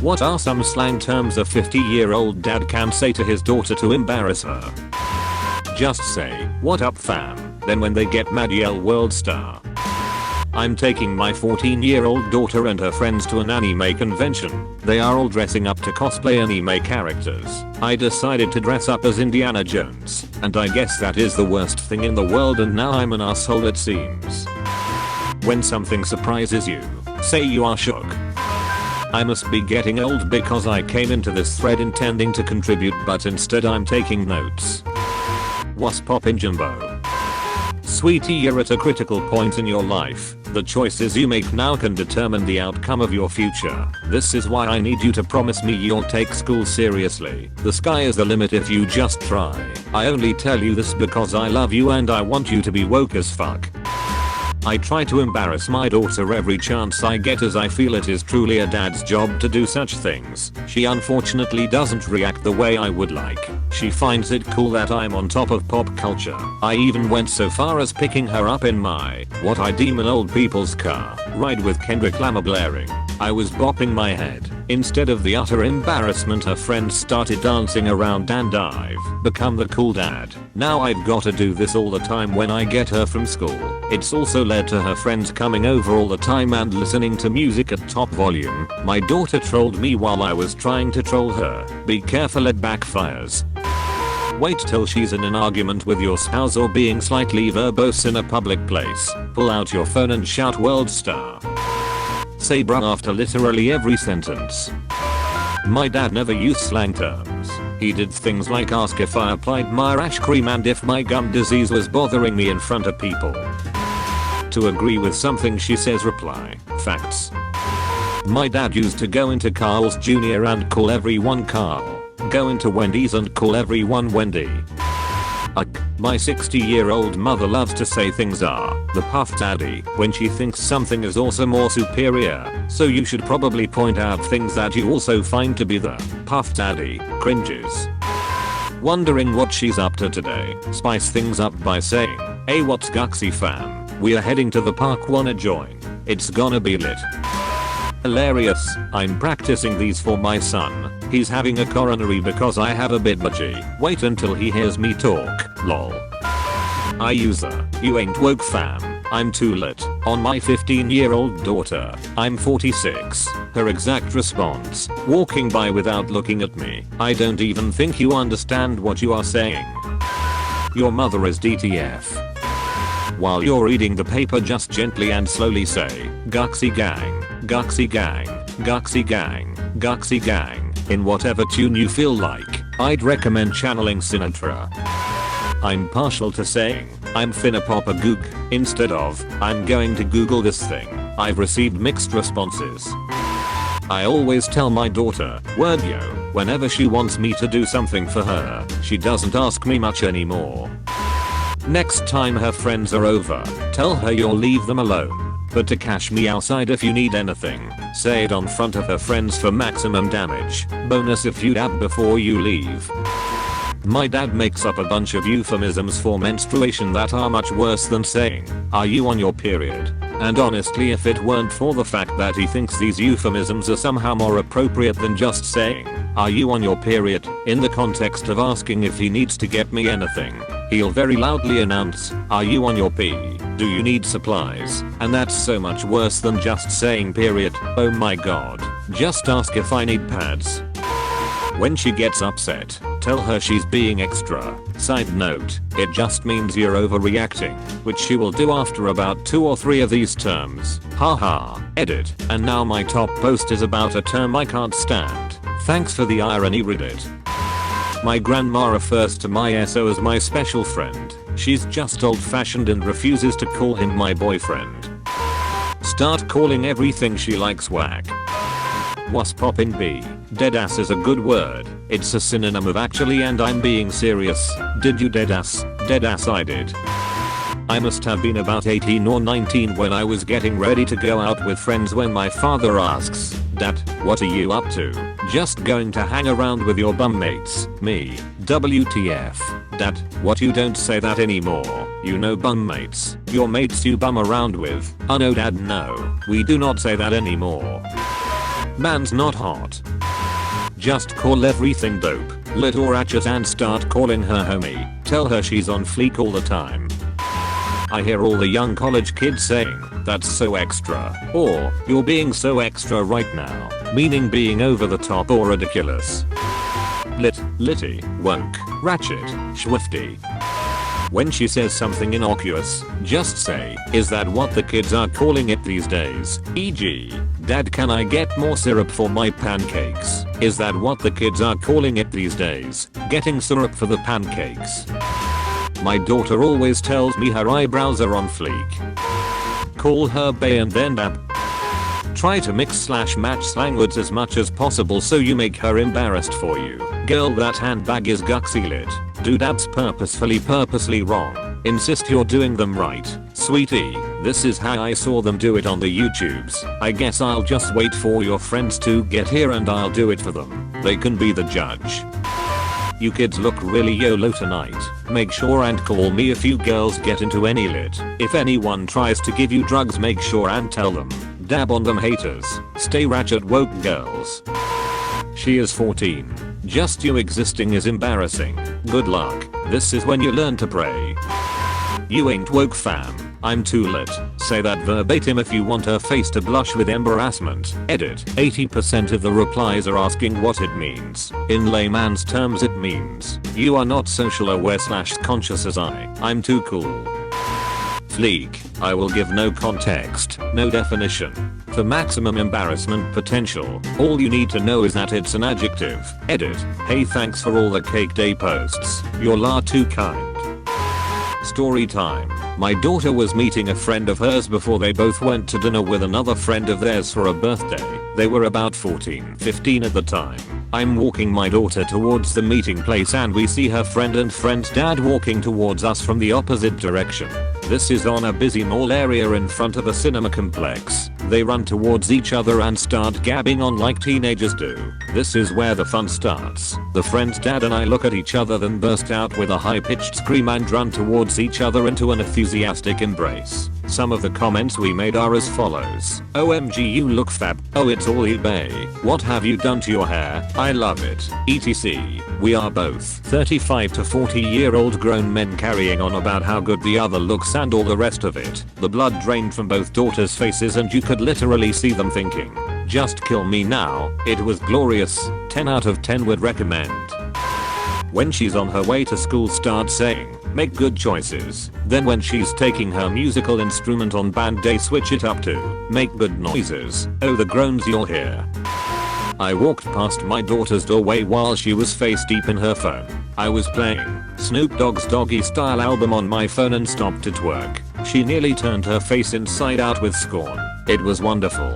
What are some slang terms a 50-year-old dad can say to his daughter to embarrass her? Just say, "What up fam?" Then when they get mad yell "World Star." I'm taking my 14-year-old daughter and her friends to an anime convention. They are all dressing up to cosplay anime characters. I decided to dress up as Indiana Jones, and I guess that is the worst thing in the world, and now I'm an asshole it seems. When something surprises you, say you are shook. I must be getting old because I came into this thread intending to contribute, but instead I'm taking notes. What's poppin' Jimbo? Sweetie, you're at a critical point in your life. The choices you make now can determine the outcome of your future. This is why I need you to promise me you'll take school seriously. The sky is the limit if you just try. I only tell you this because I love you and I want you to be woke as fuck. I try to embarrass my daughter every chance I get, as I feel it is truly a dad's job to do such things. She unfortunately doesn't react the way I would like. She finds it cool that I'm on top of pop culture. I even went so far as picking her up in my, what I deem an old people's car, ride with Kendrick Lamar blaring. I was bopping my head. Instead of the utter embarrassment, her friends started dancing around and I've become the cool dad. Now I've got to do this all the time when I get her from school. It's also led to her friends coming over all the time and listening to music at top volume. My daughter trolled me while I was trying to troll her. Be careful, it backfires. Wait till she's in an argument with your spouse or being slightly verbose in a public place. Pull out your phone and shout "World Star." Say bruh after literally every sentence. My dad never used slang terms. He did things like ask if I applied my rash cream and if my gum disease was bothering me in front of people. To agree with something she says, reply, "Facts." My dad used to go into Carl's Jr. and call everyone Carl. Go into Wendy's and call everyone Wendy. My 60-year-old mother loves to say things are the puff daddy when she thinks something is also more superior, so you should probably point out things that you also find to be the puff daddy. Cringes. Wondering what she's up to today? Spice things up by saying, "Hey, what's Guxy fam? We are heading to the park, wanna join? It's gonna be lit." Hilarious. I'm practicing these for my son. He's having a coronary because I have a bit budgie. Wait until he hears me talk. Lol. I use a "you ain't woke fam, I'm too lit" on my 15-year-old daughter. I'm 46. Her exact response, walking by without looking at me. "I don't even think you understand what you are saying. Your mother is DTF." While you're reading the paper, just gently and slowly say, "Guxy gang, Guxy gang, Guxy gang, Guxy gang," in whatever tune you feel like. I'd recommend channeling Sinatra. I'm partial to saying, "I'm finna pop a gook," instead of, "I'm going to Google this thing." I've received mixed responses. I always tell my daughter, "Word yo," whenever she wants me to do something for her. She doesn't ask me much anymore. Next time her friends are over, tell her you'll leave them alone, but to cash me outside if you need anything. Say it on front of her friends for maximum damage. Bonus if you dab before you leave. My dad makes up a bunch of euphemisms for menstruation that are much worse than saying, "Are you on your period?" And honestly, if it weren't for the fact that he thinks these euphemisms are somehow more appropriate than just saying, "Are you on your period?" in the context of asking if he needs to get me anything, he'll very loudly announce, "Are you on your pee? Do you need supplies?" And that's so much worse than just saying period. Oh my god. Just ask if I need pads. When she gets upset, tell her she's being extra. Side note, it just means you're overreacting, which she will do after about 2 or 3 of these terms. Haha. Edit. And now my top post is about a term I can't stand. Thanks for the irony, Reddit. My grandma refers to my SO as my special friend. She's just old-fashioned and refuses to call him my boyfriend. Start calling everything she likes whack. What's poppin' B? Deadass is a good word. It's a synonym of actually, and I'm being serious. Did you deadass? Deadass I did. I must have been about 18 or 19 when I was getting ready to go out with friends when my father asks, "Dad, what are you up to?" "Just going to hang around with your bum mates." Me. WTF. "Dad, what, you don't say that anymore. You know bum mates. Your mates you bum around with." "Oh no Dad, no. We do not say that anymore." man's not hot. Just call everything dope, lit or ratchet and start calling her homie. Tell her she's on fleek all the time. I hear all the young college kids saying, that's so extra, or you're being so extra right now, meaning being over the top or ridiculous. Lit, litty, woke, ratchet, swifty. When she says something innocuous, just say, is that what the kids are calling it these days? E.g., Dad, can I get more syrup for my pancakes? Is that what the kids are calling it these days? Getting syrup for the pancakes. My daughter always tells me her eyebrows are on fleek. Call her bae and then dab. Try to mix/match slang words as much as possible so you make her embarrassed for you. Girl, that handbag is guxy lit. Do dabs purposely wrong. Insist you're doing them right. Sweetie, this is how I saw them do it on the YouTubes. I guess I'll just wait for your friends to get here and I'll do it for them. They can be the judge. You kids look really YOLO tonight. Make sure and call me if you girls get into any lit. If anyone tries to give you drugs, make sure and tell them. Dab on them haters. Stay ratchet woke girls. She is 14. Just you existing is embarrassing. Good luck. This is when you learn to pray. You ain't woke fam. I'm too lit. Say that verbatim if you want her face to blush with embarrassment. Edit. 80% of the replies are asking what it means. In layman's terms it means, you are not social aware/conscious as I'm too cool. Fleek. I will give no context, no definition. For maximum embarrassment potential, all you need to know is that it's an adjective. Edit. Hey, thanks for all the cake day posts. You're too kind. Story time. My daughter was meeting a friend of hers before they both went to dinner with another friend of theirs for a birthday. They were about 14-15 at the time. I'm walking my daughter towards the meeting place and we see her friend and friend's dad walking towards us from the opposite direction. This is on a busy mall area in front of a cinema complex. They run towards each other and start gabbing on like teenagers do. This is where the fun starts. The friend's dad and I look at each other, then burst out with a high-pitched scream and run towards each other into an enthusiastic embrace. Some of the comments we made are as follows. OMG, you look fab. Oh, it's all eBay. What have you done to your hair? I love it. ETC. We are both 35 to 40-year-old grown men carrying on about how good the other looks and all the rest of it. The blood drained from both daughters' faces and you could literally see them thinking, just kill me now. It was glorious. 10 out of 10 would recommend. When she's on her way to school, start saying, make good choices. Then when she's taking her musical instrument on band day, switch it up to, make good noises. Oh, the groans you'll hear. I walked past my daughter's doorway while she was face deep in her phone. I was playing Snoop Dogg's Doggy Style album on my phone and stopped to twerk. She nearly turned her face inside out with scorn. It was wonderful.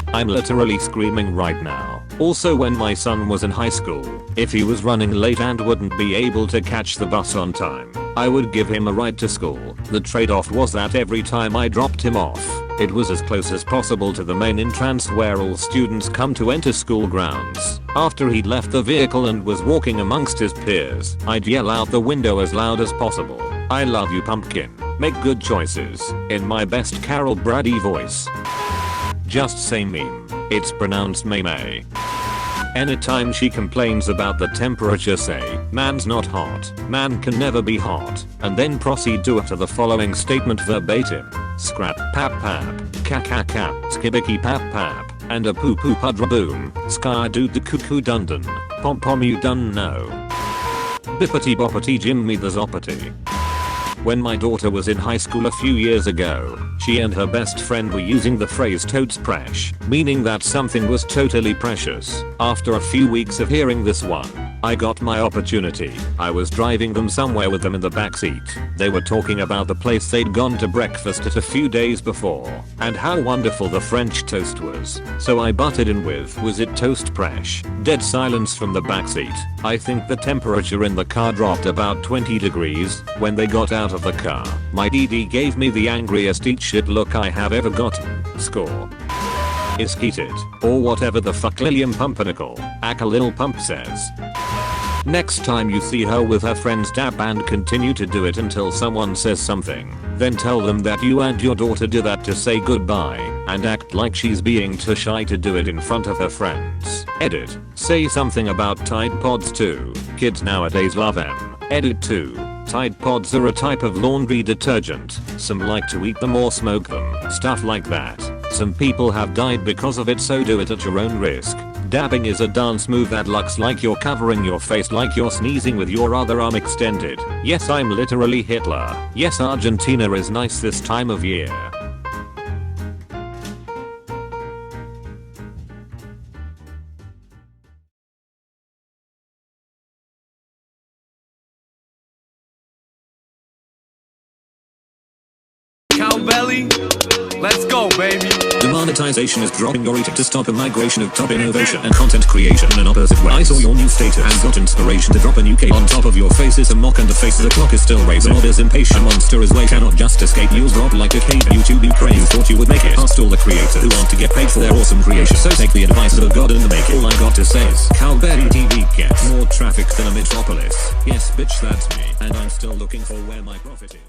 I'm literally screaming right now. Also, when my son was in high school, if he was running late and wouldn't be able to catch the bus on time, I would give him a ride to school. The trade-off was that every time I dropped him off, it was as close as possible to the main entrance where all students come to enter school grounds. After he'd left the vehicle and was walking amongst his peers, I'd yell out the window as loud as possible, I love you, pumpkin. Make good choices, in my best Carol Brady voice. Just say meme. It's pronounced May. Anytime she complains about the temperature, say, man's not hot, man can never be hot, and then proceed to utter the following statement verbatim. Scrap pap pap, ka skibiki pap pap, and a poo poo pudra boom, sky doo the cuckoo dundon, pom pom you dun know. Bippity boppity jimmy the zoppity. When my daughter was in high school a few years ago, she and her best friend were using the phrase totes presh, meaning that something was totally precious. After a few weeks of hearing this one, I got my opportunity. I was driving them somewhere with them in the backseat. They were talking about the place they'd gone to breakfast at a few days before, and how wonderful the French toast was. So I butted in with, was it toast presh? Dead silence from the backseat. I think the temperature in the car dropped about 20 degrees when they got out of the car. My DD gave me the angriest eat shit look I have ever gotten. Score. Is heated, or whatever the fuck Lilium Pumpernickel, Aka Lil Pump says. Next time you see her with her friends, dap and continue to do it until someone says something. Then tell them that you and your daughter do that to say goodbye and act like she's being too shy to do it in front of her friends. Edit. Say something about Tide Pods too. Kids nowadays love them. Edit 2. Tide Pods are a type of laundry detergent. Some like to eat them or smoke them. Stuff like that. Some people have died because of it, so do it at your own risk. Dabbing is a dance move that looks like you're covering your face, like you're sneezing with your other arm extended. Yes, I'm literally Hitler. Yes, Argentina is nice this time of year. Cowbelly, let's go, baby. Demonetization is dropping your rating to stop a migration of top innovation and content creation in an opposite way. I saw your new status and got inspiration to drop a new cape. On top of your face is a mock and the face of the clock is still raising. The mob is impatient, monster is late, cannot just escape. You'll drop like a cape. YouTube Ukraine thought you would make it. Past all the creators who want to get paid for their awesome creation. So take the advice of a god in the making. All I got to say is Cowbelly TV gets more traffic than a metropolis. Yes bitch, that's me. And I'm still looking for where my profit is.